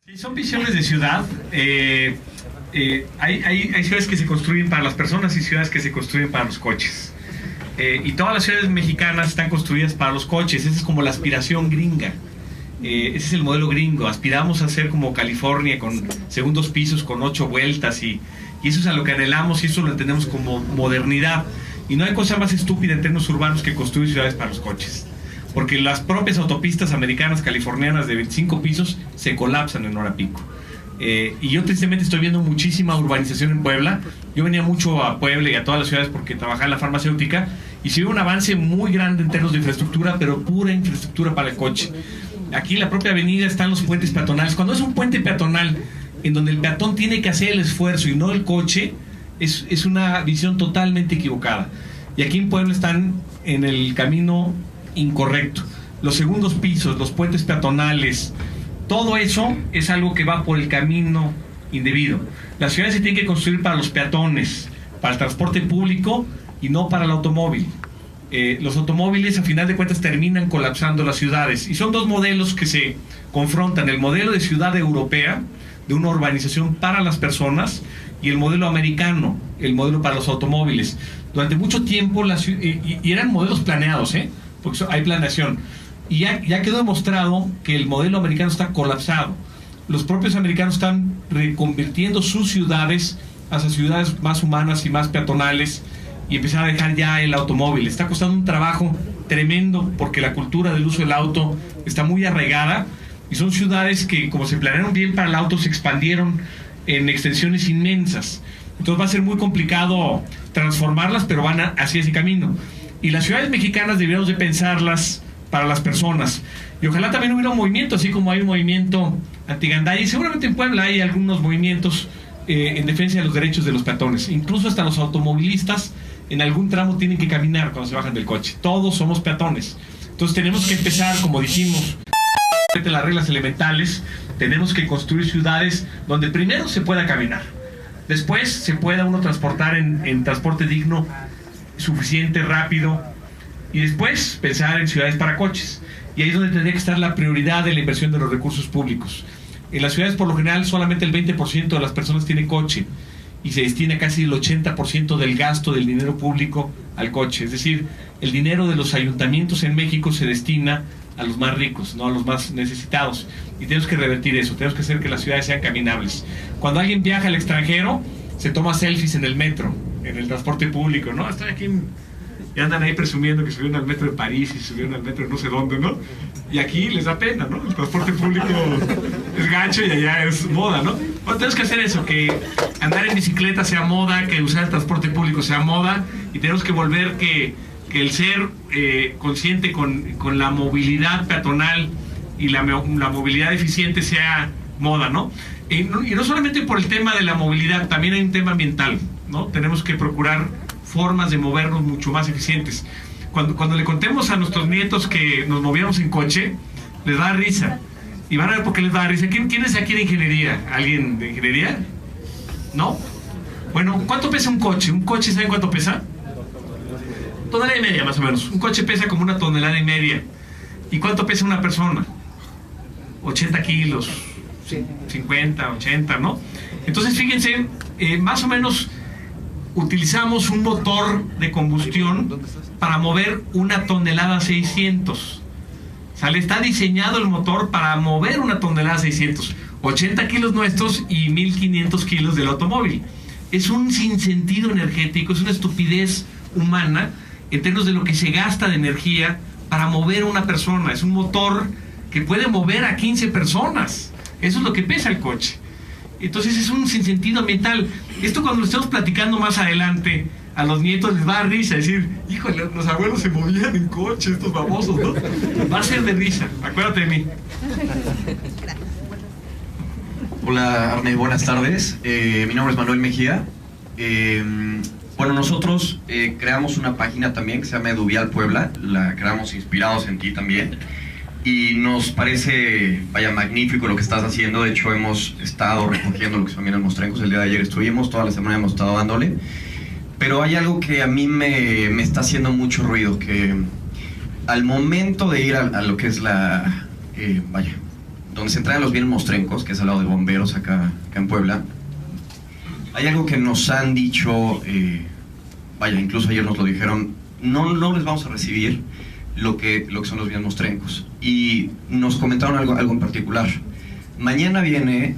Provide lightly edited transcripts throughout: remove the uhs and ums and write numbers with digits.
Sí, son visiones de ciudad. Hay ciudades que se construyen para las personas y ciudades que se construyen para los coches. Y todas las ciudades mexicanas están construidas para los coches. Esa es como la aspiración gringa. Ese es el modelo gringo. Aspiramos a ser como California, con segundos pisos, con 8 vueltas. Y eso es a lo que anhelamos y eso lo entendemos como modernidad. Y no hay cosa más estúpida en términos urbanos que construir ciudades para los coches. Porque las propias autopistas americanas, californianas de 25 pisos se colapsan en hora pico. Y yo tristemente estoy viendo muchísima urbanización en Puebla. Yo venía mucho a Puebla y a todas las ciudades porque trabajaba en la farmacéutica y se ve un avance muy grande en términos de infraestructura, pero pura infraestructura para el coche. Aquí en la propia avenida están los puentes peatonales. Cuando es un puente peatonal en donde el peatón tiene que hacer el esfuerzo y no el coche, es una visión totalmente equivocada. Y aquí en Puebla están en el camino incorrecto. Los segundos pisos, los puentes peatonales, todo eso es algo que va por el camino indebido. Las ciudades se tienen que construir para los peatones, para el transporte público y no para el automóvil. Los automóviles a final de cuentas terminan colapsando las ciudades y son dos modelos que se confrontan: el modelo de ciudad europea, de una urbanización para las personas, y el modelo americano, el modelo para los automóviles. Durante mucho tiempo y eran modelos planeados, porque hay planeación, y ya quedó demostrado que el modelo americano está colapsado. Los propios americanos están reconvirtiendo sus ciudades hacia ciudades más humanas y más peatonales y empezar a dejar ya el automóvil. Está costando un trabajo tremendo porque la cultura del uso del auto está muy arraigada y son ciudades que, como se planearon bien para el auto, se expandieron en extensiones inmensas. Entonces va a ser muy complicado transformarlas, pero van hacia ese camino. Y las ciudades mexicanas deberíamos de pensarlas para las personas. Y ojalá también hubiera un movimiento, así como hay un movimiento antigandalla, y seguramente en Puebla hay algunos movimientos en defensa de los derechos de los peatones. Incluso hasta los automovilistas en algún tramo tienen que caminar cuando se bajan del coche. Todos somos peatones. Entonces tenemos que empezar, como dijimos, las reglas elementales. Tenemos que construir ciudades donde primero se pueda caminar, después se pueda uno transportar en transporte digno, suficiente, rápido, y después pensar en ciudades para coches. Y ahí es donde tendría que estar la prioridad de la inversión de los recursos públicos. En las ciudades, por lo general, solamente el 20% de las personas tiene coche y se destina casi el 80% del gasto del dinero público al coche. Es decir, el dinero de los ayuntamientos en México se destina a los más ricos, no a los más necesitados. Y tenemos que revertir eso, tenemos que hacer que las ciudades sean caminables. Cuando alguien viaja al extranjero, se toma selfies en el metro, en el transporte público, ¿no? Estoy aquí y andan ahí presumiendo que subieron al metro de París y subieron al metro de no sé dónde, ¿no? Y aquí les da pena, ¿no? El transporte público es gancho y allá es moda, ¿no? Bueno, tenemos que hacer eso, que andar en bicicleta sea moda, que usar el transporte público sea moda, y tenemos que volver que el ser consciente con la movilidad peatonal y la movilidad eficiente sea moda, ¿no? Y no solamente por el tema de la movilidad, también hay un tema ambiental, ¿no? Tenemos que procurar formas de movernos mucho más eficientes. Cuando le contemos a nuestros nietos que nos movíamos en coche, les da risa. Y van a ver por qué les da risa. ¿Quién es aquí de ingeniería? ¿Alguien de ingeniería? ¿No? Bueno, ¿cuánto pesa un coche? ¿Un coche saben cuánto pesa? Tonelada y media, más o menos. Un coche pesa como 1,5 toneladas. ¿Y cuánto pesa una persona? 80 kilos, 50, 80, ¿no? Entonces, fíjense, más o menos utilizamos un motor de combustión para mover 1,6 toneladas. ¿Sale? Está diseñado el motor para mover 1,6 toneladas, 80 kilos nuestros y 1,500 kilos del automóvil. Es un sinsentido energético, es una estupidez humana en términos de lo que se gasta de energía para mover una persona. Es un motor que puede mover a 15 personas. Eso es lo que pesa el coche. Entonces es un sinsentido ambiental. Esto, cuando lo estemos platicando más adelante, a los nietos les va a dar risa, decir, híjole, los abuelos se movían en coche, estos babosos, ¿no? Va a ser de risa, acuérdate de mí. Hola Arne, buenas tardes. Mi nombre es Manuel Mejía. Bueno, nosotros creamos una página también que se llama Eduvial Puebla. La creamos inspirados en ti también. Y nos parece, vaya, magnífico lo que estás haciendo. De hecho, hemos estado recogiendo lo que son bien en Mostrencos. El día de ayer estuvimos, toda la semana hemos estado dándole. Pero hay algo que a mí me está haciendo mucho ruido, que al momento de ir a lo que es donde se entregan los bienes mostrencos, que es al lado de bomberos acá en Puebla, hay algo que nos han dicho, vaya, incluso ayer nos lo dijeron, no les vamos a recibir lo que son los bienes mostrencos. Y nos comentaron algo en particular. Mañana viene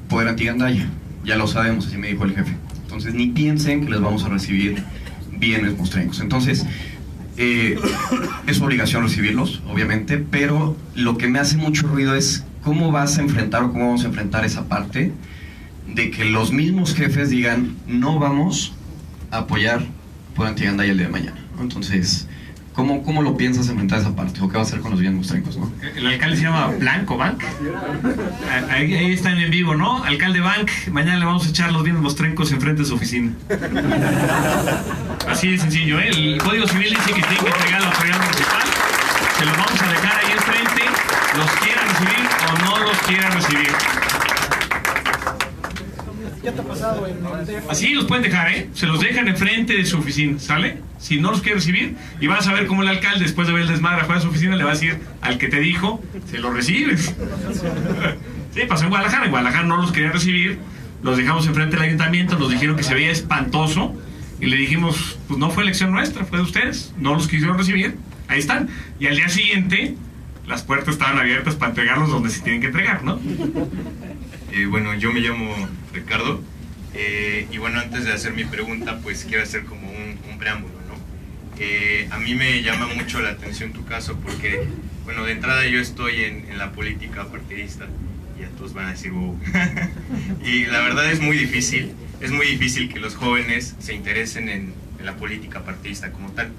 Poder Antigandaya, ya lo sabemos, así me dijo el jefe. Entonces ni piensen que les vamos a recibir bienes mostrencos. Entonces, es su obligación recibirlos, obviamente, pero lo que me hace mucho ruido es cómo vas a enfrentar o cómo vamos a enfrentar esa parte de que los mismos jefes digan no vamos a apoyar por Antigandaya el día de mañana, ¿no? Entonces, ¿cómo lo piensas enfrentar esa parte? ¿O qué va a hacer con los bienes mostrencos, no? El alcalde se llama Blanco Bank. Ahí están en vivo, ¿no? Alcalde Bank, mañana le vamos a echar los bienes mostrencos enfrente de su oficina. Así de sencillo, ¿eh? El Código Civil dice que tiene que entregar la autoridad municipal. Se los vamos a dejar ahí enfrente, los quiera recibir o no los quiera recibir. ¿Qué te ha pasado en el DF? Así los pueden dejar, ¿eh? Se los dejan enfrente de su oficina, ¿sale? Si no los quiere recibir, y vas a ver cómo el alcalde, después de ver el desmadre afuera de su oficina, le va a decir al que te dijo, se lo recibes. Sí, pasó en Guadalajara. En Guadalajara no los quería recibir, los dejamos enfrente del ayuntamiento, nos dijeron que se veía espantoso, y le dijimos, pues no fue elección nuestra, fue de ustedes, no los quisieron recibir, ahí están. Y al día siguiente, las puertas estaban abiertas para entregarlos donde se tienen que entregar, ¿no? Bueno, yo me llamo Ricardo, y bueno, antes de hacer mi pregunta, pues quiero hacer como un preámbulo, ¿no? A mí me llama mucho la atención tu caso porque, bueno, de entrada yo estoy en la política partidista, y a todos van a decir, wow. Y la verdad es muy difícil que los jóvenes se interesen en la política partidista como tal.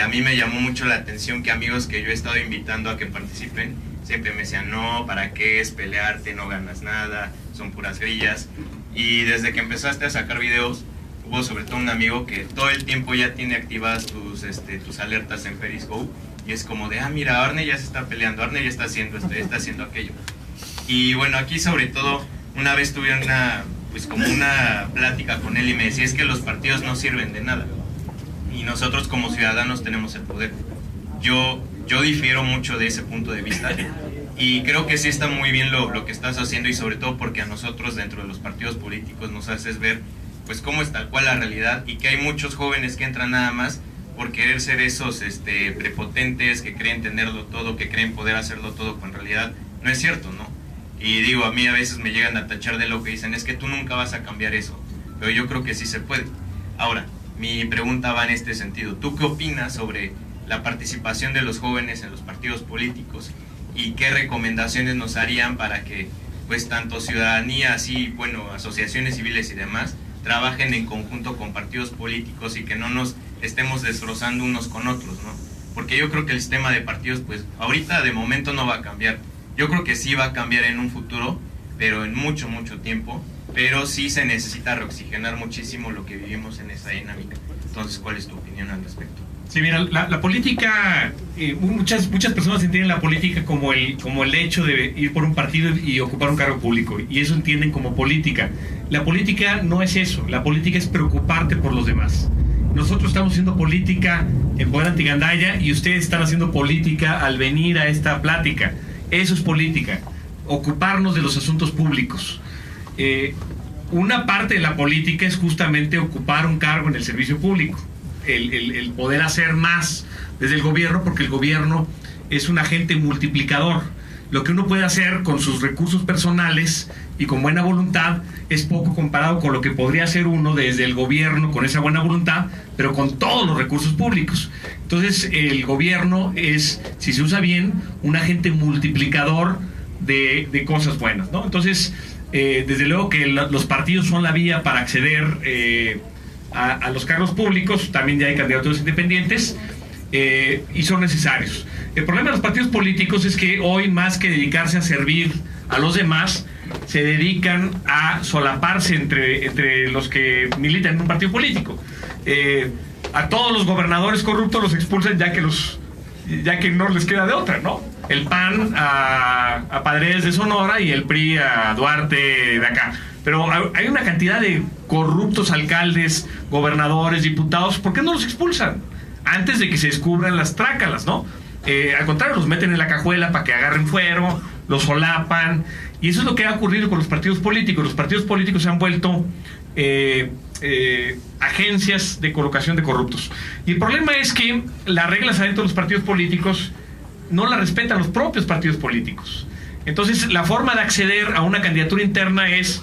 A mí me llamó mucho la atención que amigos que yo he estado invitando a que participen, siempre me decían, no, ¿para qué es pelearte? No ganas nada, son puras grillas. Y desde que empezaste a sacar videos, hubo sobre todo un amigo que todo el tiempo ya tiene activadas tus alertas en Periscope, y es como de, mira, Arne ya se está peleando, Arne ya está haciendo esto, ya está haciendo aquello. Y bueno, aquí sobre todo, una vez tuve como una plática con él y me decía, es que los partidos no sirven de nada, y nosotros como ciudadanos tenemos el poder. Yo difiero mucho de ese punto de vista, y creo que sí está muy bien lo que estás haciendo, y sobre todo porque a nosotros dentro de los partidos políticos nos haces ver pues cómo es tal cual la realidad, y que hay muchos jóvenes que entran nada más por querer ser esos prepotentes, que creen tenerlo todo, que creen poder hacerlo todo, cuando en realidad no es cierto, ¿no? Y digo, a mí a veces me llegan a tachar de lo que dicen, es que tú nunca vas a cambiar eso, pero yo creo que sí se puede. Ahora, mi pregunta va en este sentido, ¿tú qué opinas sobre la participación de los jóvenes en los partidos políticos, y qué recomendaciones nos harían para que pues tanto ciudadanía, así, bueno, asociaciones civiles y demás, trabajen en conjunto con partidos políticos y que no nos estemos destrozando unos con otros, ¿no? Porque yo creo que el sistema de partidos, pues ahorita de momento no va a cambiar. Yo creo que sí va a cambiar en un futuro, pero en mucho tiempo, pero sí se necesita reoxigenar muchísimo lo que vivimos en esa dinámica. Entonces, ¿cuál es tu opinión al respecto? Sí, mira, la política, muchas personas entienden la política como el hecho de ir por un partido y ocupar un cargo público, y eso entienden como política. La política no es eso, la política es preocuparte por los demás. Nosotros estamos haciendo política en Poder Antigandaya, y ustedes están haciendo política al venir a esta plática. Eso es política, ocuparnos de los asuntos públicos. Una parte de la política es justamente ocupar un cargo en el servicio público, el poder hacer más desde el gobierno, porque el gobierno es un agente multiplicador. Lo que uno puede hacer con sus recursos personales y con buena voluntad es poco comparado con lo que podría hacer uno desde el gobierno con esa buena voluntad, pero con todos los recursos públicos. Entonces el gobierno es, si se usa bien, un agente multiplicador de cosas buenas, ¿no? Entonces desde luego que los partidos son la vía para acceder a los cargos públicos. También ya hay candidatos independientes, y son necesarios. El problema de los partidos políticos es que hoy, más que dedicarse a servir a los demás, se dedican a solaparse entre los que militan en un partido político. A todos los gobernadores corruptos los expulsan ya que no les queda de otra, ¿no? El PAN a Paredes de Sonora, y el PRI a Duarte de acá. Pero hay una cantidad de corruptos alcaldes, gobernadores, diputados. ¿Por qué no los expulsan antes de que se descubran las trácalas, no? Al contrario, los meten en la cajuela para que agarren fuero, los solapan, y eso es lo que ha ocurrido con los partidos políticos. Los partidos políticos se han vuelto agencias de colocación de corruptos. Y el problema es que las reglas adentro de los partidos políticos no las respetan los propios partidos políticos. Entonces, la forma de acceder a una candidatura interna es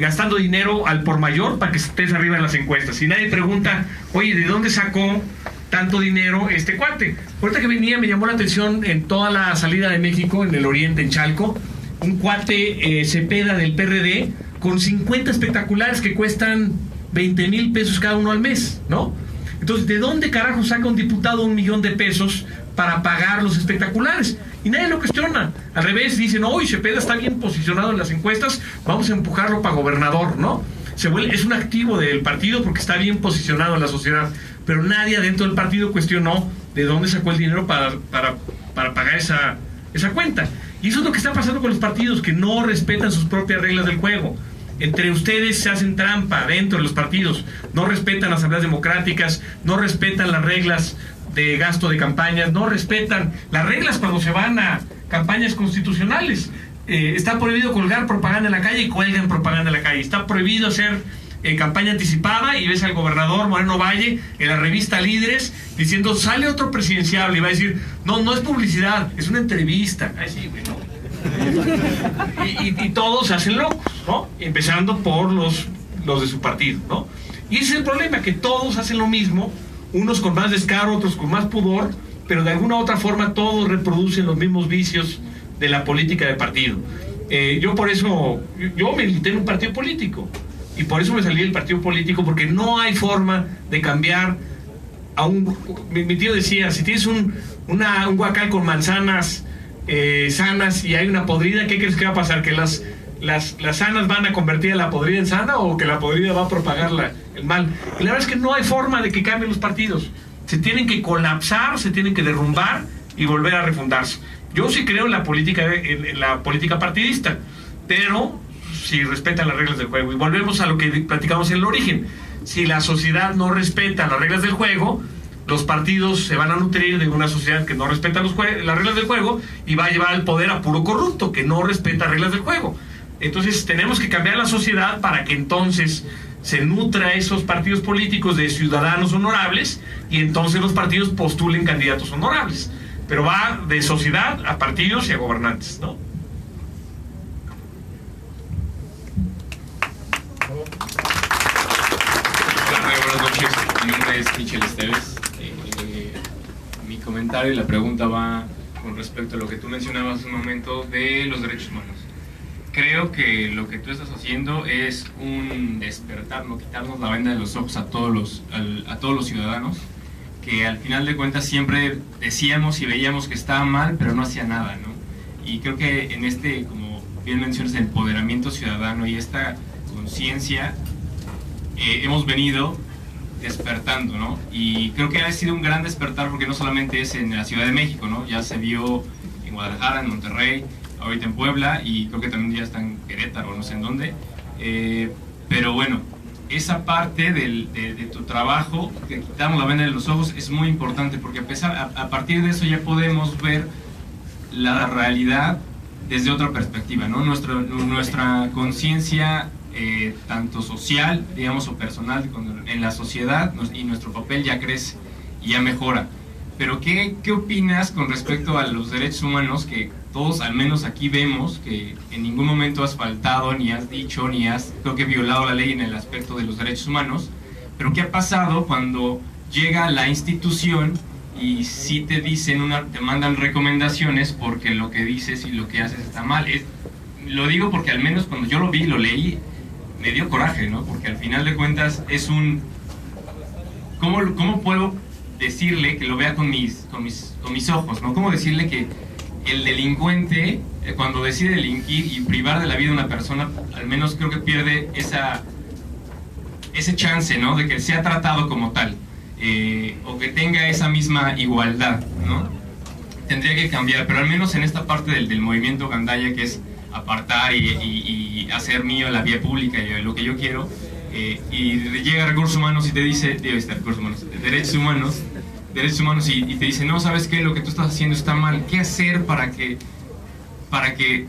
gastando dinero al por mayor para que estés arriba en las encuestas. Y nadie pregunta, oye, ¿de dónde sacó tanto dinero este cuate? Ahorita que venía me llamó la atención en toda la salida de México, en el oriente, en Chalco, un cuate Cepeda del PRD con 50 espectaculares que cuestan 20,000 pesos cada uno al mes, ¿no? Entonces, ¿de dónde carajo saca un diputado 1,000,000 de pesos para pagar los espectaculares? Y nadie lo cuestiona. Al revés, dicen, oye, Cepeda está bien posicionado en las encuestas, vamos a empujarlo para gobernador, ¿no? Es un activo del partido porque está bien posicionado en la sociedad, pero nadie adentro del partido cuestionó de dónde sacó el dinero para pagar esa cuenta. Y eso es lo que está pasando con los partidos, que no respetan sus propias reglas del juego. Entre ustedes se hacen trampa dentro de los partidos, no respetan las asambleas democráticas, no respetan las reglas de gasto de campañas, no respetan las reglas cuando se van a campañas constitucionales. Está prohibido colgar propaganda en la calle y cuelgan propaganda en la calle. Está prohibido hacer campaña anticipada y ves al gobernador Moreno Valle en la revista Líderes diciendo, sale otro presidenciable, y va a decir, no es publicidad, es una entrevista. Ay, sí, güey, ¿no? y todos se hacen locos, ¿no? Empezando por los de su partido, ¿no? Y ese es el problema, que todos hacen lo mismo, unos con más descaro, otros con más pudor, pero de alguna u otra forma todos reproducen los mismos vicios de la política de partido. Yo por eso, yo milité en un partido político, y por eso me salí del partido político, porque no hay forma de cambiar a un... Mi tío decía, si tienes un guacal con manzanas sanas y hay una podrida, ¿qué crees que va a pasar? ¿Que las sanas van a convertir a la podrida en sana o que la podrida va a propagar el mal? Y la verdad es que no hay forma de que cambien los partidos. Se tienen que colapsar, se tienen que derrumbar y volver a refundarse. Yo sí creo en la política partidista, pero si respetan las reglas del juego. Y volvemos a lo que platicamos en el origen. Si la sociedad no respeta las reglas del juego, los partidos se van a nutrir de una sociedad que no respeta las reglas del juego y va a llevar al poder a puro corrupto que no respeta reglas del juego. Entonces tenemos que cambiar la sociedad para que entonces se nutra esos partidos políticos de ciudadanos honorables y entonces los partidos postulen candidatos honorables. Pero va de sociedad a partidos y a gobernantes, ¿no? Buenas noches, mi nombre es Michel Esteves. Mi comentario y la pregunta va con respecto a lo que tú mencionabas hace un momento de los derechos humanos. Creo que lo que tú estás haciendo es un despertar, no quitarnos la venda de los ojos a todos los ciudadanos, que al final de cuentas siempre decíamos y veíamos que estaba mal, pero no hacía nada, ¿no? Y creo que en este, como bien mencionas, empoderamiento ciudadano y esta conciencia, hemos venido despertando, ¿no? Y creo que ha sido un gran despertar porque no solamente es en la Ciudad de México, ¿no? Ya se vio en Guadalajara, en Monterrey, ahorita en Puebla, y creo que también ya está en Querétaro, no sé en dónde. Pero bueno, esa parte de tu trabajo, que quitamos la venda de los ojos, es muy importante porque a partir de eso ya podemos ver la realidad desde otra perspectiva, ¿no? Nuestra conciencia, tanto social, digamos, o personal en la sociedad, y nuestro papel ya crece y ya mejora. Pero ¿qué opinas con respecto a los derechos humanos que todos, al menos aquí, vemos que en ningún momento has faltado, ni has dicho, ni has, creo que, violado la ley en el aspecto de los derechos humanos? Pero ¿qué ha pasado cuando llega la institución y sí te dicen, te mandan recomendaciones porque lo que dices y lo que haces está mal? Lo digo porque al menos cuando yo lo vi, lo leí, me dio coraje, ¿no? Porque al final de cuentas es un... ¿Cómo puedo decirle que lo vea con mis ojos, ¿no? ¿Cómo decirle que el delincuente, cuando decide delinquir y privar de la vida a una persona, al menos creo que pierde ese chance, ¿no? De que sea tratado como tal, o que tenga esa misma igualdad, ¿no? Tendría que cambiar, pero al menos en esta parte del movimiento Gandaya, que es apartar y hacer mío la vía pública y lo que yo quiero, y llega Recursos Humanos y te dice, Derechos Humanos y te dice, no, ¿sabes qué? Lo que tú estás haciendo está mal. ¿Qué hacer para que para que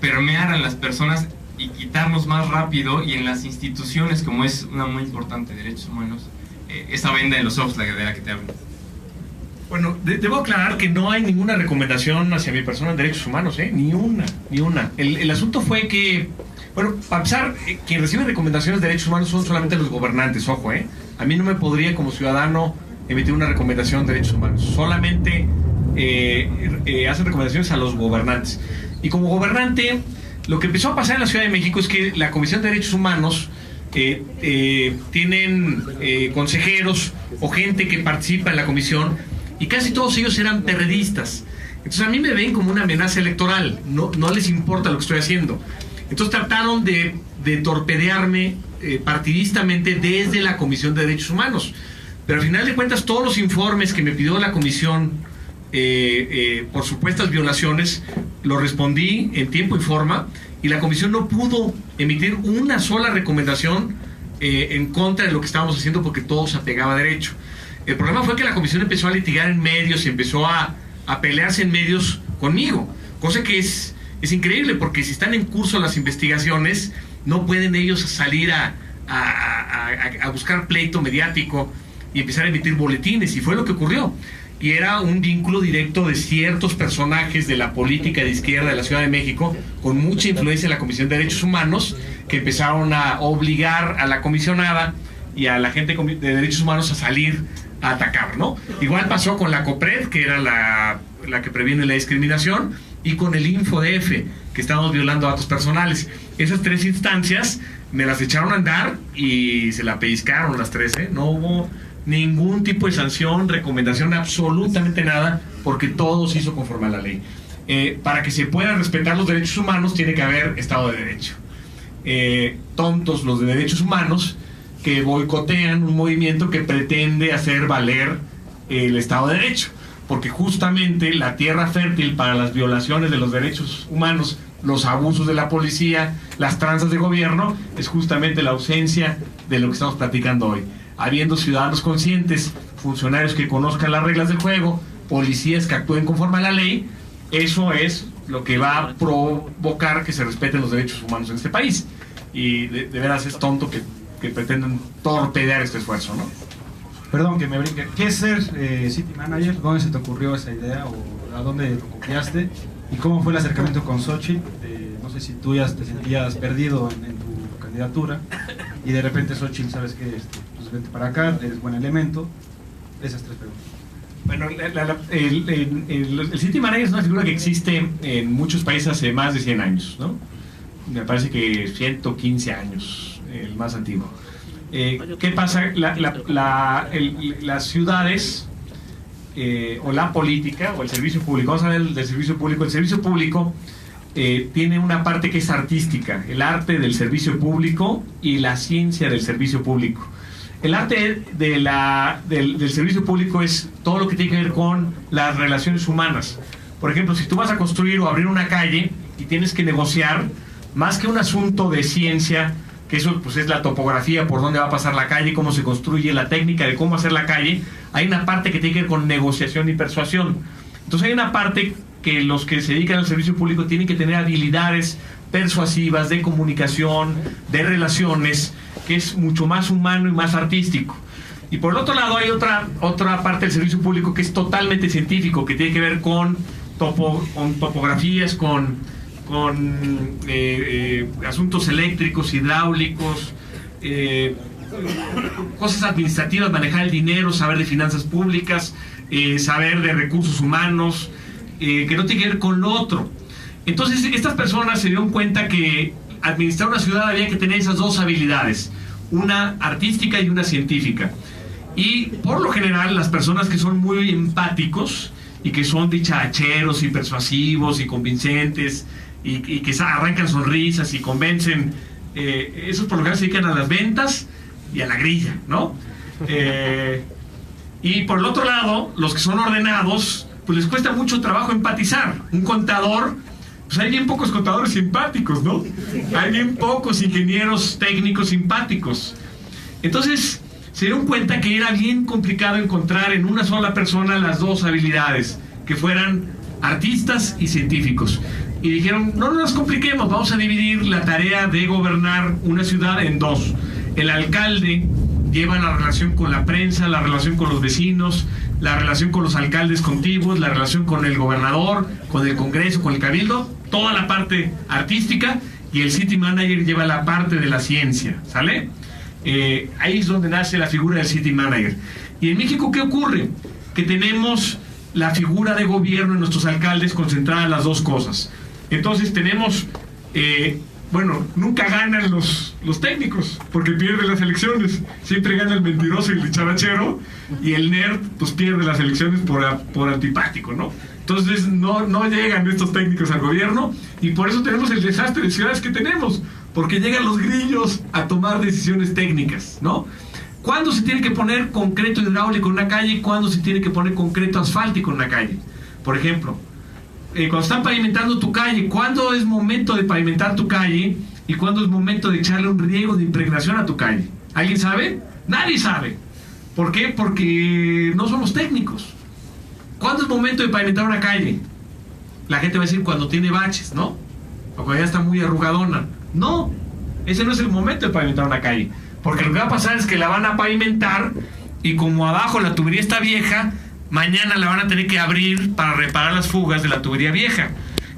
permearan las personas y quitarnos más rápido, y en las instituciones, como es una muy importante, derechos humanos, esa venda en los ojos de la que te hablo. Bueno, debo aclarar que no hay ninguna recomendación hacia mi persona en derechos humanos, ni una. El asunto fue que, bueno, para empezar, quien recibe recomendaciones de derechos humanos son solamente los gobernantes, ojo, a mí no me podría como ciudadano emitir una recomendación de derechos humanos, solamente hacen recomendaciones a los gobernantes. Y como gobernante, lo que empezó a pasar en la Ciudad de México es que la Comisión de Derechos Humanos tienen consejeros o gente que participa en la comisión, y casi todos ellos eran perredistas. Entonces a mí me ven como una amenaza electoral, no les importa lo que estoy haciendo. Entonces trataron de torpedearme partidistamente desde la Comisión de Derechos Humanos. Pero al final de cuentas, todos los informes que me pidió la comisión por supuestas violaciones, los respondí en tiempo y forma, y la comisión no pudo emitir una sola recomendación en contra de lo que estábamos haciendo, porque todo se apegaba a derecho. El problema fue que la comisión empezó a litigar en medios y empezó a pelearse en medios conmigo, cosa que es increíble, porque si están en curso las investigaciones, no pueden ellos salir a buscar pleito mediático y empezar a emitir boletines, y fue lo que ocurrió. Y era un vínculo directo de ciertos personajes de la política de izquierda de la Ciudad de México, con mucha influencia en la Comisión de Derechos Humanos, que empezaron a obligar a la comisionada y a la gente de derechos humanos a salir a atacar, ¿no? Igual pasó con la COPRED, que era la que previene la discriminación, y con el InfoDF, que estábamos violando datos personales. Esas tres instancias me las echaron a andar y se la pellizcaron las tres, No hubo ningún tipo de sanción, recomendación, absolutamente nada, porque todo se hizo conforme a la ley. Para que se puedan respetar los derechos humanos, tiene que haber Estado de Derecho. Tontos los de derechos humanos que boicotean un movimiento que pretende hacer valer el Estado de Derecho, porque justamente la tierra fértil para las violaciones de los derechos humanos, los abusos de la policía, las tranzas de gobierno, es justamente la ausencia de lo que estamos platicando hoy. Habiendo ciudadanos conscientes, funcionarios que conozcan las reglas del juego, policías que actúen conforme a la ley, eso es lo que va a provocar que se respeten los derechos humanos en este país. Y de veras es tonto que pretenden torpedear este esfuerzo, ¿no? Perdón que me brinque. ¿Qué es ser City Manager? ¿Dónde se te ocurrió esa idea o a dónde lo copiaste? ¿Y cómo fue el acercamiento con Xochitl? No sé si tú ya te sentías perdido en tu candidatura y de repente Xochitl, ¿sabes qué? Pues vente para acá, eres buen elemento. Esas tres preguntas. Bueno, el City Manager es una figura que existe en muchos países hace más de 100 años, ¿no? Me parece que 115 años, el más antiguo. ¿Qué pasa? Las ciudades o la política o el servicio público, vamos a ver del servicio público. El servicio público tiene una parte que es artística, el arte del servicio público y la ciencia del servicio público. El arte del servicio público es todo lo que tiene que ver con las relaciones humanas. Por ejemplo, si tú vas a construir o abrir una calle y tienes que negociar, más que un asunto de ciencia, que eso pues es la topografía, por dónde va a pasar la calle, cómo se construye, la técnica de cómo hacer la calle, hay una parte que tiene que ver con negociación y persuasión. Entonces hay una parte que los que se dedican al servicio público tienen que tener habilidades persuasivas, de comunicación, de relaciones, que es mucho más humano y más artístico. Y por el otro lado hay otra parte del servicio público que es totalmente científico, que tiene que ver con topografías, con asuntos eléctricos, hidráulicos, cosas administrativas, manejar el dinero, saber de finanzas públicas, saber de recursos humanos, que no tiene que ver con lo otro. Entonces estas personas se dieron cuenta que administrar una ciudad había que tener esas dos habilidades, una artística y una científica. Y por lo general las personas que son muy empáticos y que son dicharacheros y persuasivos y convincentes y que arrancan sonrisas y convencen, esos por lo general se dedican a las ventas y a la grilla, ¿no? Y por el otro lado, los que son ordenados, pues les cuesta mucho trabajo empatizar. Un contador, pues hay bien pocos contadores simpáticos, ¿no? Hay bien pocos ingenieros técnicos simpáticos. Entonces se dieron cuenta que era bien complicado encontrar en una sola persona las dos habilidades, que fueran artistas y científicos. y dijeron, no nos compliquemos, vamos a dividir la tarea de gobernar una ciudad en dos. El alcalde lleva la relación con la prensa, la relación con los vecinos, la relación con los alcaldes contiguos, la relación con el gobernador, con el Congreso, con el Cabildo, toda la parte artística, y el City Manager lleva la parte de la ciencia, ¿sale? Ahí es donde nace la figura del City Manager. Y en México, ¿qué ocurre? Que tenemos la figura de gobierno en nuestros alcaldes concentrada en las dos cosas. Entonces tenemos, bueno, nunca ganan los técnicos, porque pierden las elecciones. Siempre gana el mentiroso y el dicharachero, y el nerd pues pierde las elecciones por antipático, ¿no? Entonces no llegan estos técnicos al gobierno, y por eso tenemos el desastre de ciudades que tenemos, porque llegan los grillos a tomar decisiones técnicas, ¿no? ¿Cuándo se tiene que poner concreto hidráulico en una calle y cuándo se tiene que poner concreto asfáltico en una calle? Por ejemplo, cuando están pavimentando tu calle, ¿cuándo es momento de pavimentar tu calle y cuándo es momento de echarle un riego de impregnación a tu calle? ¿Alguien sabe? Nadie sabe. ¿Por qué? Porque no somos técnicos. ¿Cuándo es momento de pavimentar una calle? La gente va a decir cuando tiene baches, ¿no? O cuando ya está muy arrugadona. No, ese no es el momento de pavimentar una calle. Porque lo que va a pasar es que la van a pavimentar y como abajo la tubería está vieja, mañana la van a tener que abrir para reparar las fugas de la tubería vieja.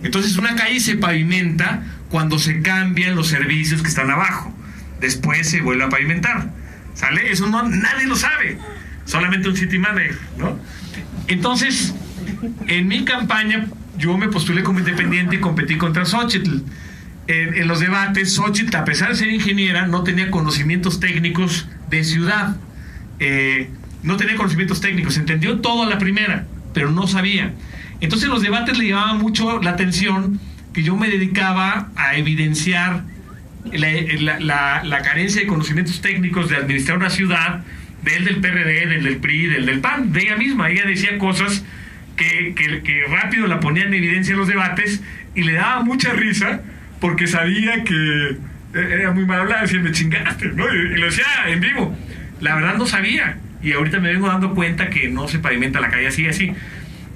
Entonces una calle se pavimenta cuando se cambian los servicios que están abajo. Después se vuelve a pavimentar. ¿Sale? Eso nadie lo sabe. Solamente un City Manager, ¿no? Entonces, en mi campaña, yo me postulé como independiente y competí contra Xóchitl. En los debates, Xóchitl, a pesar de ser ingeniera, no tenía conocimientos técnicos de ciudad. No tenía conocimientos técnicos. Entendió todo a la primera, pero no sabía. Entonces, en los debates le llamaba mucho la atención que yo me dedicaba a evidenciar la carencia de conocimientos técnicos de administrar una ciudad, del PRD, del PRI, del PAN, de ella misma. Ella decía cosas que rápido la ponía en evidencia en los debates y le daba mucha risa porque sabía que era muy mal hablada, decía, me chingaste, ¿no? Y lo decía en vivo. La verdad no sabía, y ahorita me vengo dando cuenta que no se pavimenta la calle así.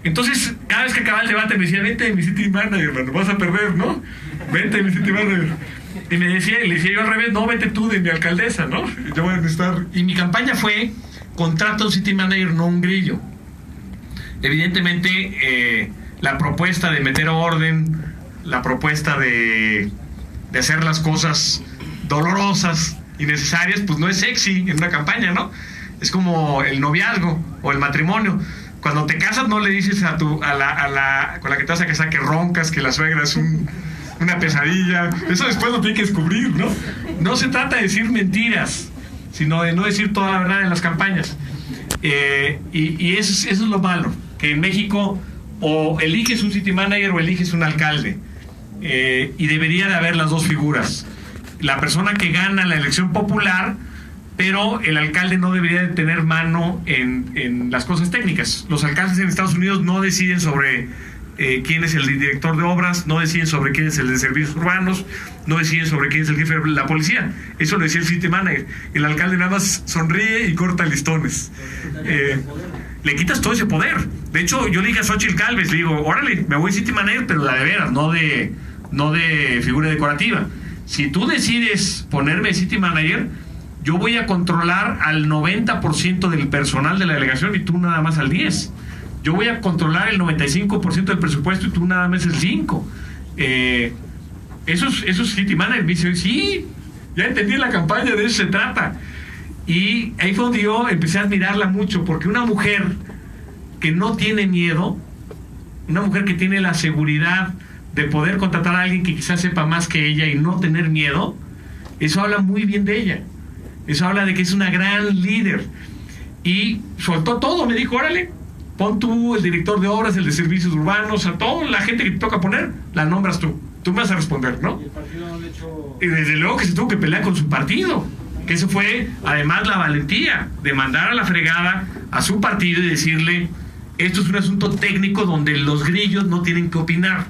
Entonces, cada vez que acababa el debate me decía, vente de mi City Manager, hermano, vas a perder, ¿no? Vente de mi City Manager. Y le decía yo al revés, no, vete tú de mi alcaldesa, ¿no? Yo voy a necesitar. Y mi campaña fue, contrata un City Manager, no un grillo. Evidentemente, la propuesta de meter orden, la propuesta de hacer las cosas dolorosas y necesarias, pues no es sexy en una campaña, ¿no? Es como el noviazgo o el matrimonio. Cuando te casas no le dices con la que te vas a casar que roncas, que la suegra es una pesadilla. Eso después lo tiene que descubrir, ¿no? No se trata de decir mentiras, sino de no decir toda la verdad en las campañas. Y eso es lo malo, que en México o eliges un City Manager o eliges un alcalde. Y debería de haber las dos figuras. La persona que gana la elección popular, pero el alcalde no debería de tener mano en las cosas técnicas. Los alcaldes en Estados Unidos no deciden sobre quién es el director de obras, no deciden sobre quién es el de servicios urbanos, no deciden sobre quién es el jefe de la policía. Eso lo decía el City Manager. El alcalde nada más sonríe y corta listones. Le quitas todo ese poder. De hecho, yo le dije a Xóchitl Gálvez, le digo, órale, me voy City Manager, pero la de veras, no de figura decorativa. Si tú decides ponerme City Manager, yo voy a controlar al 90% del personal de la delegación y tú nada más al 10%. Yo voy a controlar el 95% del presupuesto y tú nada más el 5%. Eso es City Manager. Me dice, sí, ya entendí la campaña, de eso se trata. Y ahí fue donde yo empecé a admirarla mucho, porque una mujer que no tiene miedo, una mujer que tiene la seguridad de poder contratar a alguien que quizás sepa más que ella y no tener miedo, eso habla muy bien de ella. Eso habla de que es una gran líder. Y soltó todo, me dijo, órale, pon tú el director de obras, el de servicios urbanos, a toda la gente que te toca poner, la nombras tú. Tú me vas a responder, ¿no? ¿Y el partido no le echó? Y desde luego que se tuvo que pelear con su partido. Que eso fue, además, la valentía de mandar a la fregada a su partido y decirle, esto es un asunto técnico donde los grillos no tienen que opinar.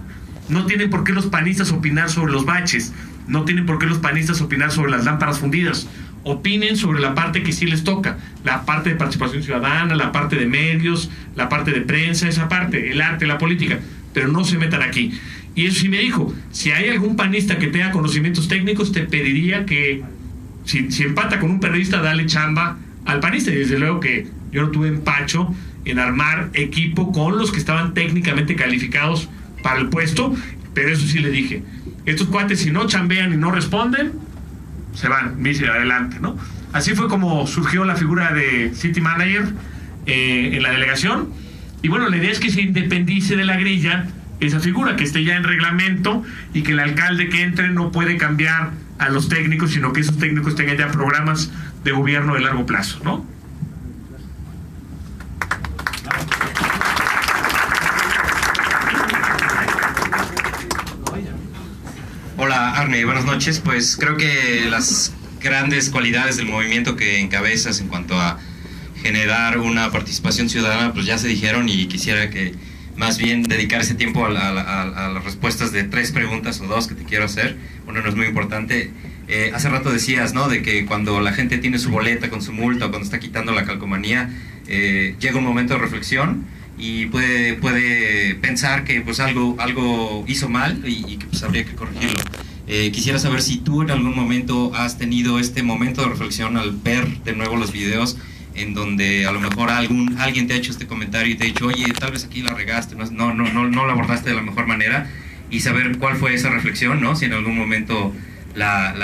No tienen por qué los panistas opinar sobre los baches. No tienen por qué los panistas opinar sobre las lámparas fundidas. Opinen sobre la parte que sí les toca, la parte de participación ciudadana, la parte de medios, la parte de prensa, esa parte, el arte, la política, pero no se metan aquí. Y eso sí me dijo, si hay algún panista que tenga conocimientos técnicos, te pediría que, si empata con un periodista, dale chamba al panista. Y desde luego que yo no tuve empacho en armar equipo con los que estaban técnicamente calificados para el puesto, pero eso sí le dije, estos cuates si no chambean y no responden, se van, me dice, adelante, ¿no? Así fue como surgió la figura de City Manager en la delegación. Y bueno, la idea es que se independice de la grilla esa figura, que esté ya en reglamento y que el alcalde que entre no puede cambiar a los técnicos, sino que esos técnicos tengan ya programas de gobierno de largo plazo, ¿no? Hola Arne, buenas noches. Pues creo que las grandes cualidades del movimiento que encabezas en cuanto a generar una participación ciudadana pues ya se dijeron, y quisiera que más bien dedicar ese tiempo a las respuestas de 3 preguntas o 2 que te quiero hacer. Una no es muy importante. Hace rato decías, ¿no?, de que cuando la gente tiene su boleta con su multa o cuando está quitando la calcomanía, llega un momento de reflexión y puede pensar que pues algo hizo mal y que pues habría que corregirlo. Quisiera saber si tú en algún momento has tenido este momento de reflexión al ver de nuevo los videos en donde a lo mejor alguien te ha hecho este comentario y te ha dicho, oye, tal vez aquí la regaste, no lo abordaste de la mejor manera, y saber cuál fue esa reflexión, ¿no?, si en algún momento la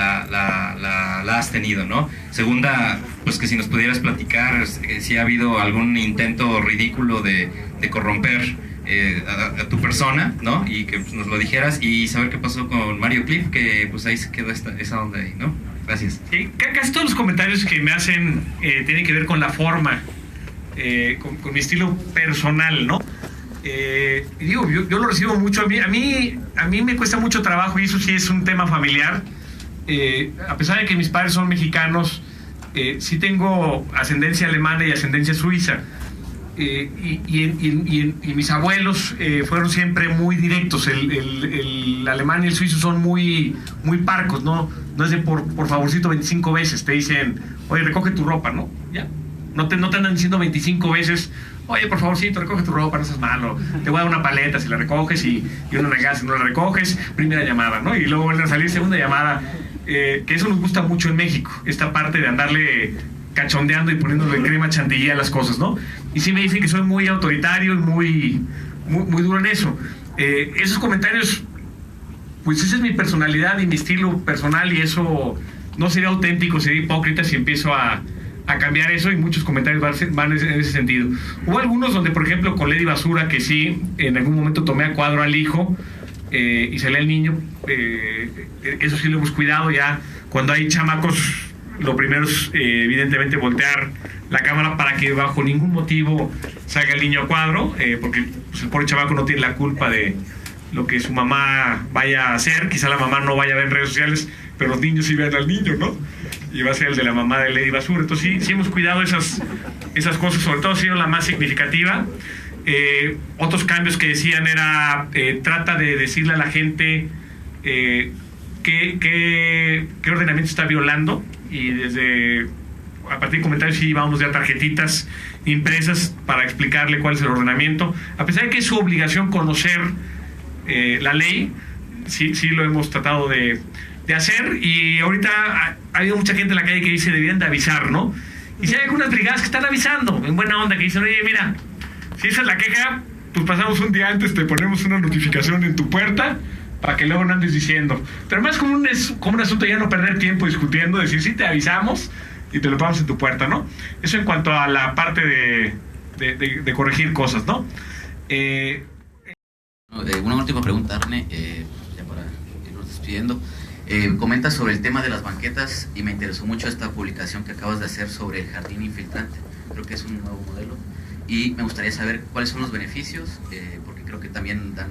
has tenido, ¿no? Segunda, pues que si nos pudieras platicar si ha habido algún intento ridículo de corromper a tu persona, ¿no?, y que pues, nos lo dijeras, y saber qué pasó con Mario Cliff, que pues ahí se quedó esa onda ahí, ¿no? Gracias. Sí, casi todos los comentarios que me hacen tienen que ver con la forma, con mi estilo personal, ¿no? Digo, yo lo recibo mucho. A mí me cuesta mucho trabajo, y eso sí es un tema familiar. A pesar de que mis padres son mexicanos, sí tengo ascendencia alemana y ascendencia suiza. Y mis abuelos fueron siempre muy directos. El alemán y el suizo son muy parcos, no es de por favorcito 25 veces. Te dicen, oye, recoge tu ropa, ¿no? Ya. No te andan diciendo 25 veces, oye, por favorcito, recoge tu ropa, no seas malo, te voy a dar una paleta si la recoges, y una regaza si no la recoges, primera llamada, ¿no? Y luego vuelven a salir segunda llamada, que eso nos gusta mucho en México, esta parte de andarle cachondeando y poniéndole crema chantilly a las cosas, ¿no? Y sí me dicen que soy muy autoritario y muy duro en eso. Esos comentarios, pues esa es mi personalidad y mi estilo personal, y eso no sería auténtico, sería hipócrita si empiezo a cambiar eso, y muchos comentarios van en ese sentido. Hubo algunos donde, por ejemplo, con Lady Basura, que sí, en algún momento tomé a cuadro al hijo y salía el niño, eso sí lo hemos cuidado. Ya cuando hay chamacos, lo primero es evidentemente voltear la cámara para que bajo ningún motivo salga el niño a cuadro, porque pues, el pobre chamaco no tiene la culpa de lo que su mamá vaya a hacer. Quizá la mamá no vaya a ver en redes sociales, pero los niños sí vean al niño, ¿no? Y va a ser el de la mamá de Lady Basura. Entonces sí hemos cuidado esas cosas, sobre todo ha sido la más significativa. Otros cambios que decían era, trata de decirle a la gente qué ordenamiento está violando, y a partir de comentarios sí vamos ya tarjetitas impresas para explicarle cuál es el ordenamiento. A pesar de que es su obligación conocer la ley, sí lo hemos tratado de hacer. Y ahorita ha habido mucha gente en la calle que dice deberían de avisar, ¿no? Y si hay algunas brigadas que están avisando en buena onda, que dicen, oye, mira, si esa es la queja, pues pasamos un día antes, te ponemos una notificación en tu puerta para que luego no andes diciendo. Pero más como un asunto ya no perder tiempo discutiendo, decir, sí, te avisamos y te lo ponemos en tu puerta, ¿no? Eso en cuanto a la parte de corregir cosas, ¿no? Una última pregunta, Arne, ya para irnos despidiendo. Comentas sobre el tema de las banquetas, y me interesó mucho esta publicación que acabas de hacer sobre el jardín infiltrante. Creo que es un nuevo modelo, y me gustaría saber cuáles son los beneficios, porque creo que también dan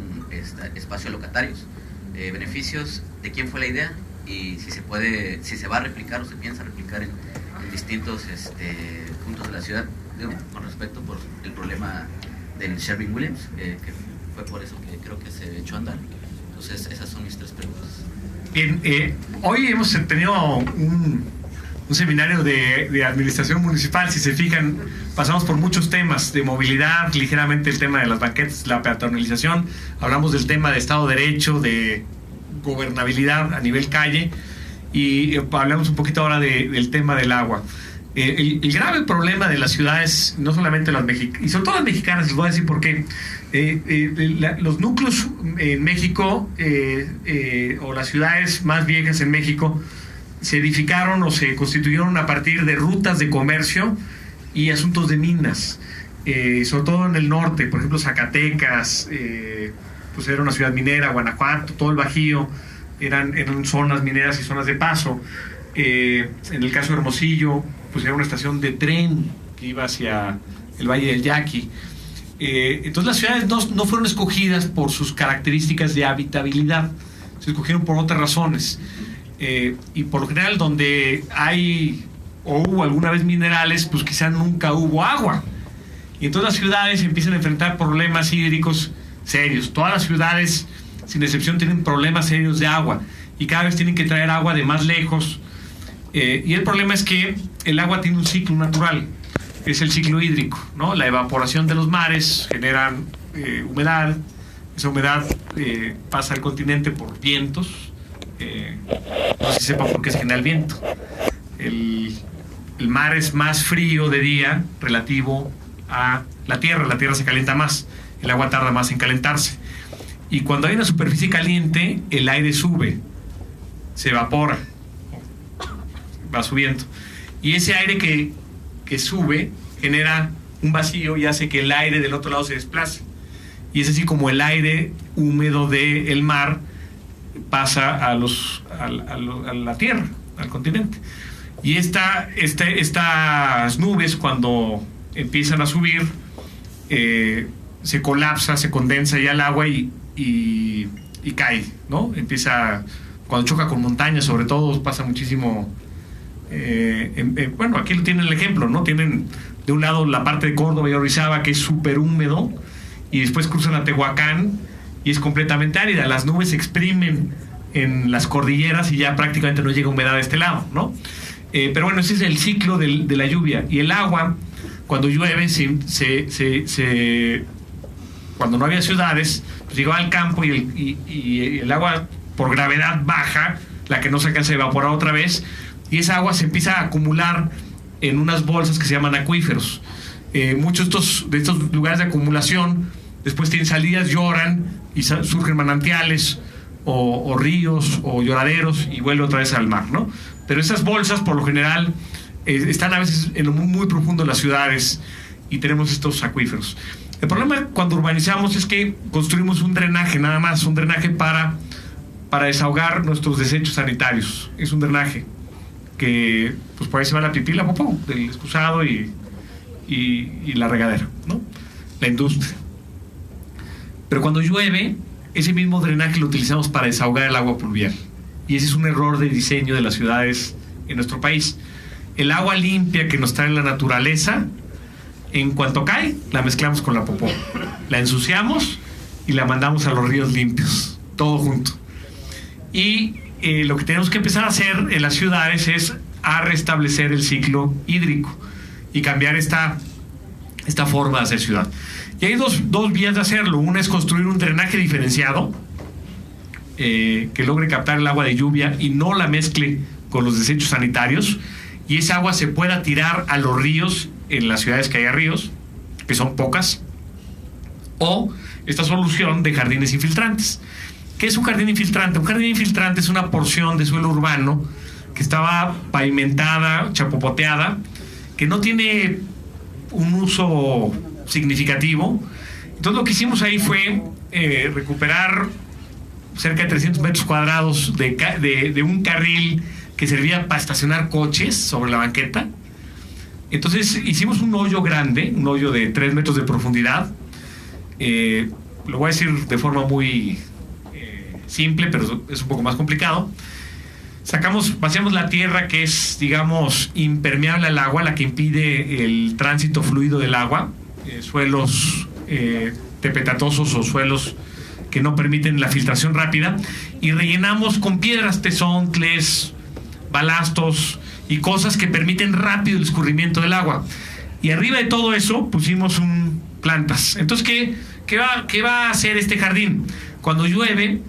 espacio a locatarios. Beneficios, de quién fue la idea, y si se va a replicar o se piensa replicar en distintos puntos de la ciudad, con respecto por el problema del Sherwin-Williams, que fue por eso que creo que se echó a andar. Entonces esas son mis 3 preguntas. Bien, hoy hemos tenido un un seminario de administración municipal. Si se fijan, pasamos por muchos temas de movilidad, ligeramente el tema de las banquetas, la peatonalización, hablamos del tema de Estado de Derecho, de gobernabilidad a nivel calle, y hablamos un poquito ahora del tema del agua. El grave problema de las ciudades, no solamente las mexicanas, y sobre todo las mexicanas, les voy a decir por qué. Los núcleos en México, o las ciudades más viejas en México, se edificaron o se constituyeron a partir de rutas de comercio y asuntos de minas, sobre todo en el norte, por ejemplo Zacatecas, pues era una ciudad minera, Guanajuato, todo el Bajío, eran zonas mineras y zonas de paso. En el caso de Hermosillo, pues era una estación de tren que iba hacia el Valle del Yaqui. Entonces las ciudades no fueron escogidas por sus características de habitabilidad, se escogieron por otras razones. Y por lo general donde hay o hubo alguna vez minerales, pues quizá nunca hubo agua. Y entonces las ciudades empiezan a enfrentar problemas hídricos serios. Todas las ciudades, sin excepción, tienen problemas serios de agua. Y cada vez tienen que traer agua de más lejos. Y el problema es que el agua tiene un ciclo natural. Es el ciclo hídrico, ¿no? La evaporación de los mares genera humedad. Esa humedad pasa al continente por vientos. No sé si sepa por qué se genera el viento. El mar es más frío de día relativo a la tierra se calienta más, el agua tarda más en calentarse, y cuando hay una superficie caliente el aire sube, se evapora, va subiendo, y ese aire que sube genera un vacío y hace que el aire del otro lado se desplace, y es así como el aire húmedo del mar pasa a la tierra, al continente. Y estas nubes, cuando empiezan a subir, se colapsa, se condensa ya el agua y cae, ¿no? Cuando choca con montañas, sobre todo, pasa muchísimo. Bueno, aquí tienen el ejemplo, ¿no? Tienen de un lado la parte de Córdoba y Orizaba, que es súper húmedo, y después cruzan a Tehuacán y es completamente árida. Las nubes se exprimen en las cordilleras y ya prácticamente no llega humedad de este lado, ¿no? Pero bueno, ese es el ciclo de la lluvia. Y el agua, cuando llueve, cuando no había ciudades, pues llegaba al campo y el agua por gravedad baja, la que no se alcanza a evaporar otra vez, y esa agua se empieza a acumular en unas bolsas que se llaman acuíferos. Muchos de estos lugares de acumulación después tienen salidas, lloran y surgen manantiales o ríos o lloraderos y vuelve otra vez al mar, ¿no? Pero esas bolsas por lo general están a veces en lo muy profundo de las ciudades y tenemos estos acuíferos. El problema cuando urbanizamos es que construimos un drenaje, nada más, un drenaje para desahogar nuestros desechos sanitarios. Es un drenaje que pues por ahí se va la pipí, la popó del excusado y la regadera, ¿no? La industria. Pero cuando llueve, ese mismo drenaje lo utilizamos para desahogar el agua pluvial. Y ese es un error de diseño de las ciudades en nuestro país. El agua limpia que nos trae la naturaleza, en cuanto cae, la mezclamos con la popó. La ensuciamos y la mandamos a los ríos limpios, todo junto. Y lo que tenemos que empezar a hacer en las ciudades es a restablecer el ciclo hídrico y cambiar esta forma de hacer ciudad. Y hay dos vías de hacerlo. Una es construir un drenaje diferenciado que logre captar el agua de lluvia y no la mezcle con los desechos sanitarios, y esa agua se pueda tirar a los ríos en las ciudades que haya ríos, que son pocas, o esta solución de jardines infiltrantes. ¿Qué es un jardín infiltrante? Un jardín infiltrante es una porción de suelo urbano que estaba pavimentada, chapopoteada, que no tiene un uso significativo. Entonces lo que hicimos ahí fue recuperar cerca de 300 metros cuadrados de un carril que servía para estacionar coches sobre la banqueta. Entonces hicimos un hoyo grande, un hoyo de 3 metros de profundidad. Lo voy a decir de forma muy simple, pero es un poco más complicado. Vaciamos la tierra, que es, digamos, impermeable al agua, la que impide el tránsito fluido del agua, suelos tepetatosos o suelos que no permiten la filtración rápida, y rellenamos con piedras, tezontles, balastos, y cosas que permiten rápido el escurrimiento del agua. Y arriba de todo eso pusimos plantas. Entonces, ¿qué va a hacer este jardín? Cuando llueve,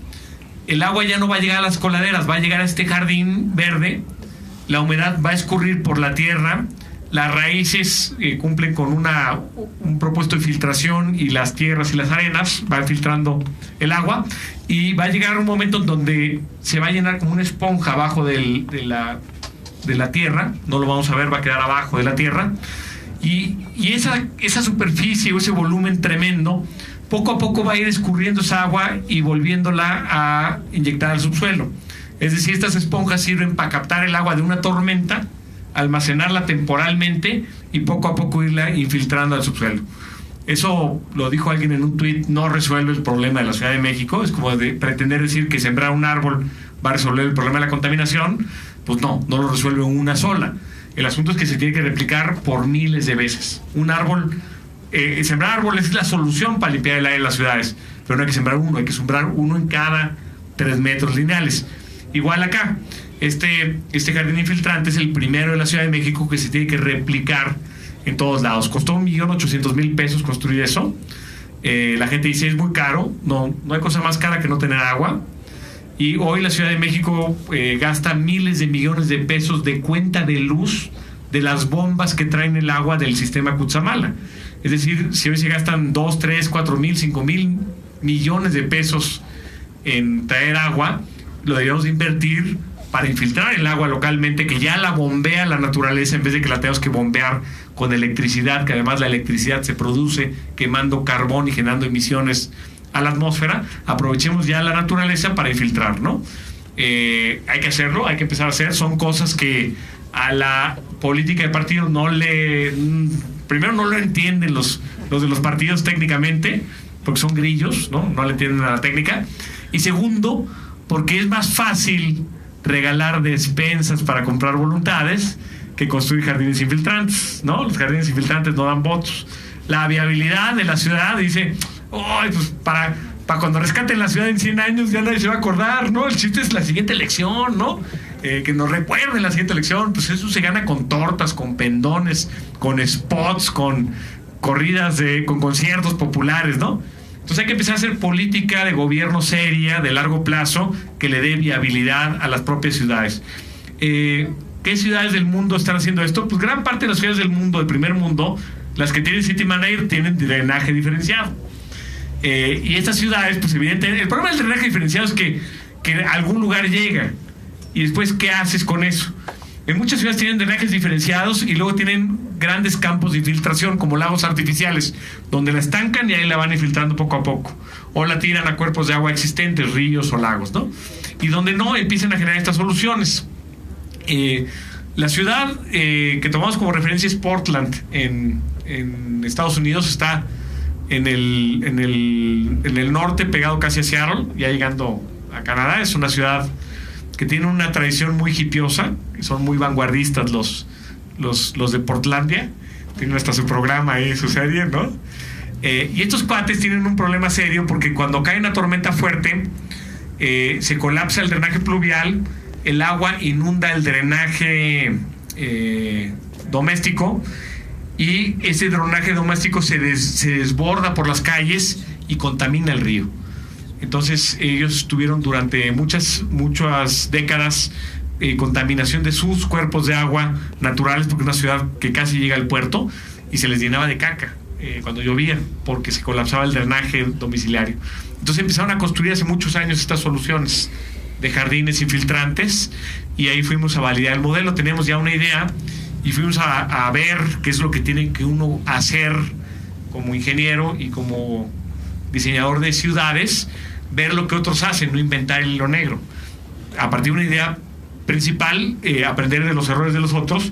el agua ya no va a llegar a las coladeras, va a llegar a este jardín verde, la humedad va a escurrir por la tierra, las raíces cumplen con un propósito de filtración, y las tierras y las arenas van filtrando el agua, y va a llegar un momento en donde se va a llenar como una esponja abajo de la tierra. No lo vamos a ver, va a quedar abajo de la tierra, y esa superficie o ese volumen tremendo poco a poco va a ir escurriendo esa agua y volviéndola a inyectar al subsuelo. Es decir, estas esponjas sirven para captar el agua de una tormenta, almacenarla temporalmente y poco a poco irla infiltrando al subsuelo. Eso lo dijo alguien en un tuit, no resuelve el problema de la Ciudad de México. Es como de pretender decir que sembrar un árbol va a resolver el problema de la contaminación. Pues no lo resuelve una sola. El asunto es que se tiene que replicar por miles de veces. Un árbol, sembrar árboles es la solución para limpiar el aire de las ciudades, pero no hay que sembrar uno, hay que sembrar uno en cada 3 metros lineales. Igual acá, este jardín infiltrante es el primero de la Ciudad de México que se tiene que replicar en todos lados. Costó 1.800.000 pesos construir eso. La gente dice es muy caro. No hay cosa más cara que no tener agua. Y hoy la Ciudad de México gasta miles de millones de pesos de cuenta de luz de las bombas que traen el agua del sistema Cutzamala. Es decir, si hoy se gastan 2, 3, 4.000, 5.000 millones de pesos en traer agua, lo deberíamos de invertir para infiltrar el agua localmente, que ya la bombea la naturaleza, en vez de que la tengamos que bombear con electricidad, que además la electricidad se produce quemando carbón y generando emisiones a la atmósfera. Aprovechemos ya la naturaleza para infiltrar, ¿no? Hay que hacerlo, hay que empezar a hacer. Son cosas que a la política de partidos primero no lo entienden los de los partidos técnicamente, porque son grillos, no le entienden a la técnica. Y segundo, porque es más fácil regalar despensas para comprar voluntades que construir jardines infiltrantes, ¿no? Los jardines infiltrantes no dan votos. La viabilidad de la ciudad dice, pues para cuando rescaten la ciudad en 100 años ya nadie se va a acordar, ¿no? El chiste es la siguiente elección, ¿no? Que nos recuerden la siguiente elección. Pues eso se gana con tortas, con pendones, con spots, con corridas, con conciertos populares, ¿no? Entonces hay que empezar a hacer política de gobierno seria, de largo plazo, que le dé viabilidad a las propias ciudades. ¿Qué ciudades del mundo están haciendo esto? Pues gran parte de las ciudades del mundo, del primer mundo, las que tienen City Manager, tienen drenaje diferenciado. Y estas ciudades, pues evidentemente, el problema del drenaje diferenciado es que a algún lugar llega. Y después, ¿qué haces con eso? En muchas ciudades tienen drenajes diferenciados y luego tienen grandes campos de infiltración, como lagos artificiales, donde la estancan y ahí la van infiltrando poco a poco. O la tiran a cuerpos de agua existentes, ríos o lagos, ¿no? Y donde no, empiezan a generar estas soluciones. La ciudad que tomamos como referencia es Portland, en Estados Unidos. Está en el norte, pegado casi a Seattle, ya llegando a Canadá. Es una ciudad que tiene una tradición muy hipiosa, que son muy vanguardistas los de Portlandia. Tienen hasta su programa ahí, su serie, ¿no? Y estos cuates tienen un problema serio, porque cuando cae una tormenta fuerte, se colapsa el drenaje pluvial, el agua inunda el drenaje doméstico, y ese drenaje doméstico se desborda por las calles y contamina el río. Entonces ellos tuvieron durante muchas décadas contaminación de sus cuerpos de agua naturales, porque es una ciudad que casi llega al puerto y se les llenaba de caca cuando llovía, porque se colapsaba el drenaje domiciliario. Entonces empezaron a construir hace muchos años estas soluciones de jardines infiltrantes, y ahí fuimos a validar el modelo. Teníamos ya una idea y fuimos a ver qué es lo que tiene que uno hacer como ingeniero y como diseñador de ciudades, ver lo que otros hacen, no inventar el hilo negro. A partir de una idea principal, aprender de los errores de los otros.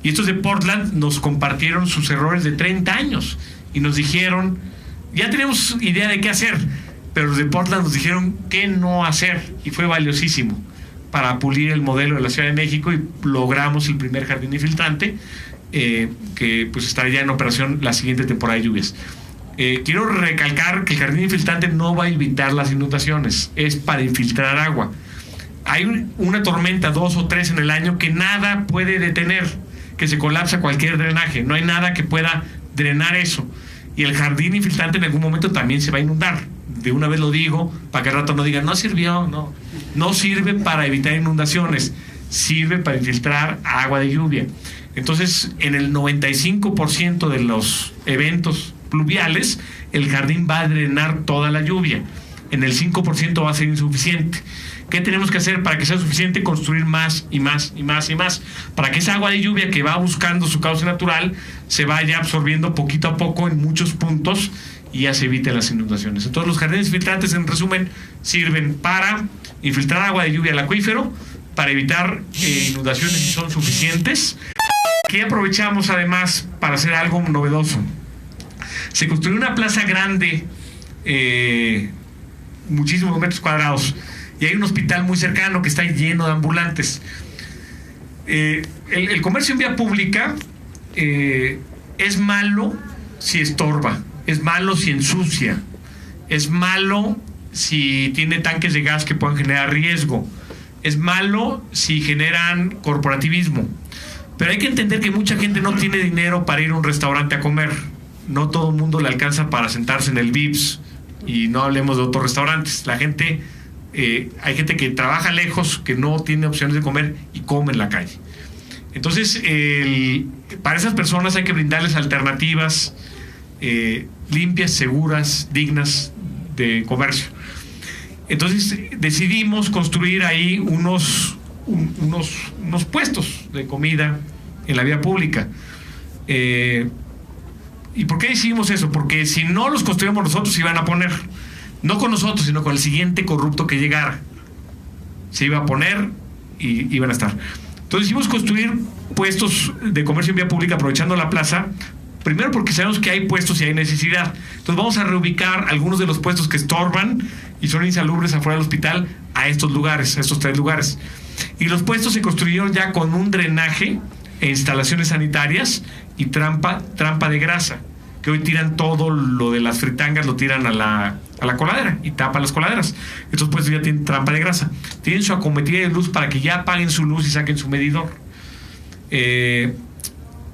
Y estos de Portland nos compartieron sus errores de 30 años y nos dijeron, ya tenemos idea de qué hacer, pero los de Portland nos dijeron qué no hacer, y fue valiosísimo para pulir el modelo de la Ciudad de México, y logramos el primer jardín infiltrante que pues estará ya en operación la siguiente temporada de lluvias. Quiero recalcar que el jardín infiltrante no va a evitar las inundaciones, es para infiltrar agua. hay una tormenta, 2 o 3 en el año, que nada puede detener, que se colapsa cualquier drenaje, no hay nada que pueda drenar eso, y el jardín infiltrante en algún momento también se va a inundar. De una vez lo digo, para que al rato no digan, no sirvió, no sirve para evitar inundaciones, sirve para infiltrar agua de lluvia. Entonces, en el 95% de los eventos pluviales, el jardín va a drenar toda la lluvia. En el 5% va a ser insuficiente. ¿Qué tenemos que hacer para que sea suficiente? Construir más y más y más y más, para que esa agua de lluvia que va buscando su cauce natural se vaya absorbiendo poquito a poco en muchos puntos y ya se eviten las inundaciones. Entonces, los jardines filtrantes, en resumen, sirven para infiltrar agua de lluvia al acuífero, para evitar inundaciones si son suficientes. ¿Qué aprovechamos además para hacer algo novedoso? Se construyó una plaza grande, muchísimos metros cuadrados, y hay un hospital muy cercano que está lleno de ambulantes. El comercio en vía pública es malo si estorba, es malo si ensucia, es malo si tiene tanques de gas que puedan generar riesgo, es malo si generan corporativismo. Pero hay que entender que mucha gente no tiene dinero para ir a un restaurante a comer. No todo el mundo le alcanza para sentarse en el Vips, y no hablemos de otros restaurantes. La gente, hay gente que trabaja lejos, que no tiene opciones de comer y come en la calle. Entonces, para esas personas hay que brindarles alternativas limpias, seguras, dignas de comercio. Entonces decidimos construir ahí unos puestos de comida en la vía pública. ¿Y por qué decidimos eso? Porque si no los construíamos nosotros, se iban a poner, no con nosotros, sino con el siguiente corrupto que llegara. Se iba a poner y iban a estar. Entonces decidimos construir puestos de comercio en vía pública aprovechando la plaza. Primero porque sabemos que hay puestos y hay necesidad. Entonces vamos a reubicar algunos de los puestos que estorban y son insalubres afuera del hospital a estos lugares, a estos 3 lugares. Y los puestos se construyeron ya con un drenaje e instalaciones sanitarias y trampa de grasa, que hoy tiran todo lo de las fritangas, lo tiran a la coladera y tapan las coladeras. Estos puestos ya tienen trampa de grasa. Tienen su acometida de luz para que ya apaguen su luz y saquen su medidor.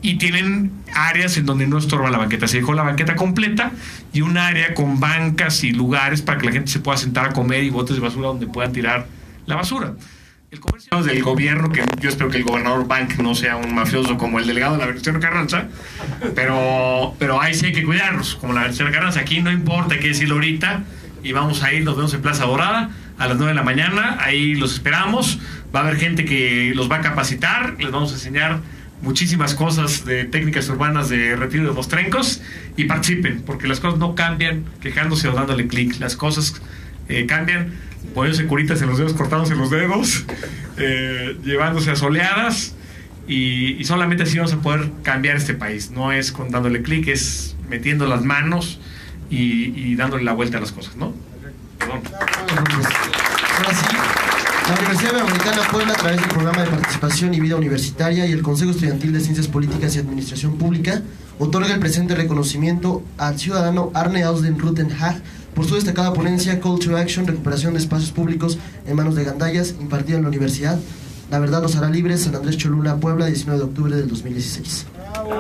Y tienen áreas en donde no estorba la banqueta. Se dejó la banqueta completa y un área con bancas y lugares para que la gente se pueda sentar a comer, y botes de basura donde puedan tirar la basura. El comercio del gobierno, que yo espero que el gobernador Bank no sea un mafioso como el delegado de la Venustiano Carranza, pero ahí sí hay que cuidarlos, como la Venustiano Carranza. Aquí no importa, hay que decirlo ahorita, y vamos a ir, nos vemos en Plaza Dorada a las 9 de la mañana, ahí los esperamos. Va a haber gente que los va a capacitar, les vamos a enseñar muchísimas cosas de técnicas urbanas de retiro de mostrencos, y participen, porque las cosas no cambian quejándose o dándole clic. Las cosas cambian poniéndose curitas en los dedos, cortándose los dedos, llevándose asoleadas, y solamente así vamos a poder cambiar este país. No es con dándole clic, es metiendo las manos y dándole la vuelta a las cosas, ¿no? Perdón. Ahora sí, la Universidad Iberoamericana Puebla, a través del Programa de Participación y Vida Universitaria y el Consejo Estudiantil de Ciencias Políticas y Administración Pública, otorga el presente reconocimiento al ciudadano Arne Ausden Rutenhag por su destacada ponencia Call to Action, recuperación de espacios públicos en manos de gandallas, impartida en la Universidad La Verdad nos hará libres, San Andrés Cholula, Puebla, 19 de octubre del 2016. ¡Bravo!